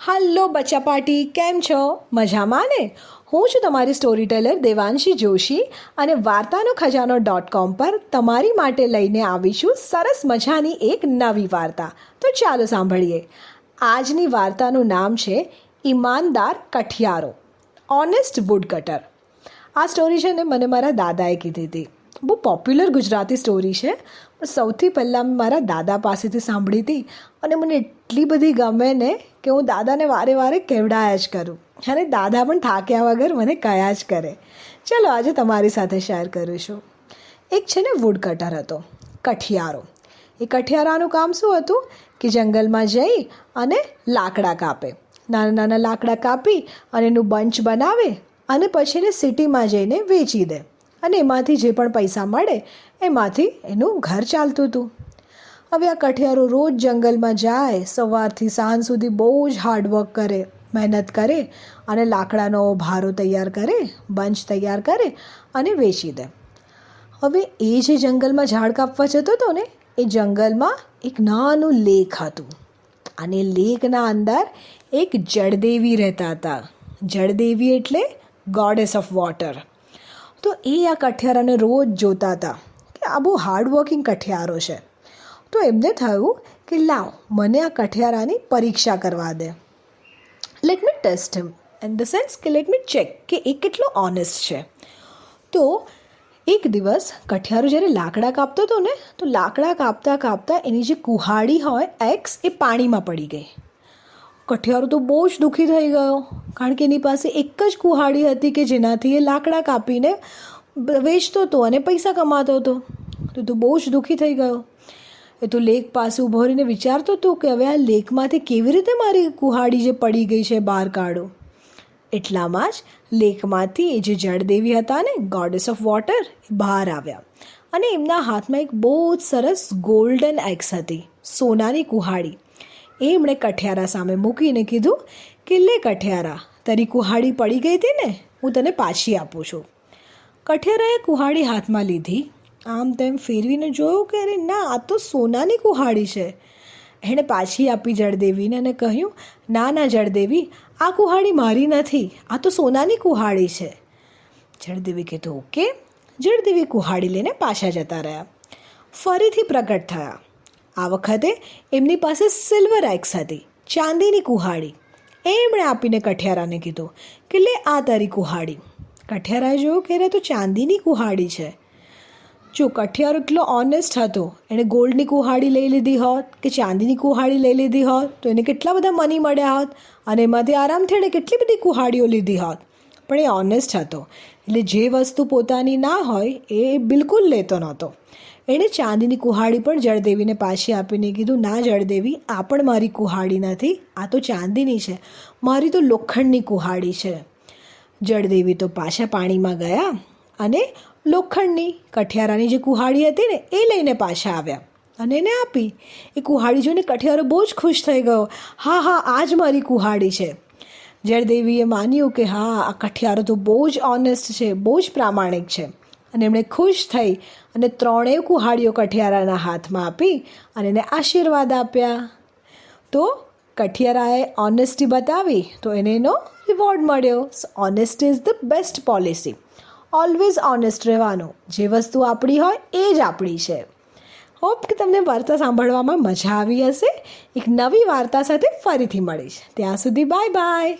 Hello બચ્ચા party, કેમ છો? મજામાં ને? હું છું તમારી સ્ટોરી ટેલર દેવાંશી જોશી અને વાર્તાનો ખજાનો.com પર તમારી માટે લઈને આવીશું સરસ મજાની એક નવી વાર્તા. તો ચાલો સાંભળીએ. આજની વાર્તાનું નામ છે ઈમાનદાર કઠિયારો, ઓનેસ્ટ વુડકટર. આ સ્ટોરી છે ને મને મારા દાદાએ કીધી હતી. બહુ પોપ્યુલર ગુજરાતી સ્ટોરી છે. સૌથી પહેલાં મેં મારા દાદા પાસેથી સાંભળી હતી અને મને એટલી બધી ગમે ને કે હું દાદાને વારે વારે કહેવડાયા જ કરું અને દાદા પણ થાક્યા વગર મને કહ્યા જ કરે. ચલો આજે તમારી સાથે શેર કરું છું. એક છે ને વુડકટર હતો, કઠિયારો. એ કઠિયારાનું કામ શું હતું કે જંગલમાં જઈ અને લાકડા કાપે, નાના નાના લાકડા કાપી અને એનું બંચ બનાવે અને પછી એને સિટીમાં જઈને વેચી દે અને એમાંથી જે પણ પૈસા મળે એમાંથી એનું ઘર ચાલતું હતું. હવે આ કઠિયારો રોજ જંગલમાં જાય, સવારથી સાંજ સુધી બહુ જ હાર્ડવર્ક કરે, મહેનત કરે અને લાકડાનો ભારો તૈયાર કરે, બંચ તૈયાર કરે અને વેચી દે. હવે એ જે જંગલમાં ઝાડ કાપવા જતો હતો ને, એ જંગલમાં એક નાનું લેક હતું અને લેકના અંદર એક જળદેવી રહેતા હતા. જળદેવી એટલે ગોડેસ ઓફ વોટર. તો એ આ કઠિયારાને રોજ જોતા હતા કે આ બહુ હાર્ડવર્કિંગ કઠિયારો છે. તો એમને થયું કે લાવ મને આ કઠિયારાની પરીક્ષા કરવા દે. Let me test him in the sense કે લેટ મી ચેક કે એ કેટલો ઓનેસ્ટ છે. તો એક દિવસ કઠિયારો જ્યારે લાકડા કાપતો હતો ને, તો લાકડા કાપતા કાપતા એની જે કુહાડી હોય એક્સ એ પાણીમાં પડી ગઈ. કઠિયારો તો બહુ જ દુઃખી થઈ ગયો, કારણ કે એની પાસે એક જ કુહાડી હતી કે જેનાથી એ લાકડા કાપીને વેચતો હતો અને પૈસા કમાતો હતો. તો બહુ જ દુઃખી થઈ ગયો. એ તો લેક પાસે ઊભો રહીને વિચારતો હતો કે હવે આ લેકમાંથી કેવી રીતે મારી કુહાડી જે પડી ગઈ છે બહાર કાઢું. એટલામાં જ લેકમાંથી એ જે જળદેવી હતા ને, ગોડેસ ઓફ વોટર, એ બહાર આવ્યા અને એમના હાથમાં એક બહુ જ સરસ ગોલ્ડન એક્સ હતી, સોનાની કુહાડી. એ એમણે કઠિયારા સામે મૂકીને કીધું કે લે કઠિયારા, તારી કુહાડી પડી ગઈ હતી ને, હું તને પાછી આપું છું. કઠિયારાએ કુહાડી હાથમાં લીધી, આમ તેમ ફેરવીને જોયું કે અરે ના, આ તો સોનાની કુહાડી છે. એણે પાછી આપી જળદેવીને અને કહ્યું, ના ના જળદેવી, આ કુહાડી મારી નથી, આ તો સોનાની કુહાડી છે. જળદેવી કીધું ઓકે. જળદેવી કુહાડી લઈને પાછા જતા રહ્યા. ફરીથી પ્રગટ થયા. આ વખતે એમની પાસે સિલ્વર એક્સ હતી, ચાંદીની કુહાડી. એમણે આપીને કઠિયારાને કીધું કે લે આ તારી કુહાડી. કઠિયારાએ જોયું કે તો ચાંદીની કુહાડી છે. જો કઠિયારો એટલો ઓનેસ્ટ હતો, એણે ગોલ્ડની કુહાડી લઈ લીધી હોત કે ચાંદીની કુહાડી લઈ લીધી હોત તો એને કેટલા બધા મની મળ્યા હોત અને એમાંથી આરામથી એણે કેટલી બધી કુહાડીઓ લીધી હોત. પણ એ ઓનેસ્ટ હતો, એટલે જે વસ્તુ પોતાની ના હોય એ બિલકુલ લેતો નહોતો. એણે ચાંદીની કુહાડી પણ જળદેવીને પાછી આપીને કીધું, ના જળદેવી, આ પણ મારી કુહાડી નથી, આ તો ચાંદીની છે, મારી તો લોખંડની કુહાડી છે. જળદેવી તો પાછા પાણીમાં ગયા અને લોખંડની કઠિયારાની જે કુહાડી હતી ને એ લઈને પાછા આવ્યા અને એને આપી. એ કુહાડી જોઈને કઠિયારો બહુ જ ખુશ થઈ ગયો. હા હા, આ જ મારી કુહાડી છે. જળદેવીએ માન્યું કે હા, આ કઠિયારો તો બહુ જ ઓનેસ્ટ છે, બહુ જ પ્રામાણિક છે. અને એમણે ખુશ થઈ અને ત્રણેય કુહાડીઓ કઠિયારાના હાથમાં આપી અને એને આશીર્વાદ આપ્યા. તો કઠિયારાએ ઓનેસ્ટી બતાવી તો એને એનો રિવોર્ડ મળ્યો. Honesty is the best policy. Always honest રહેવાનું. જે વસ્તુ આપણી હોય એ જ આપણી છે. હોપ કે તમને વાર્તા સાંભળવામાં મજા આવી હશે. એક નવી વાર્તા સાથે ફરીથી મળીશ. ત્યાં સુધી બાય બાય.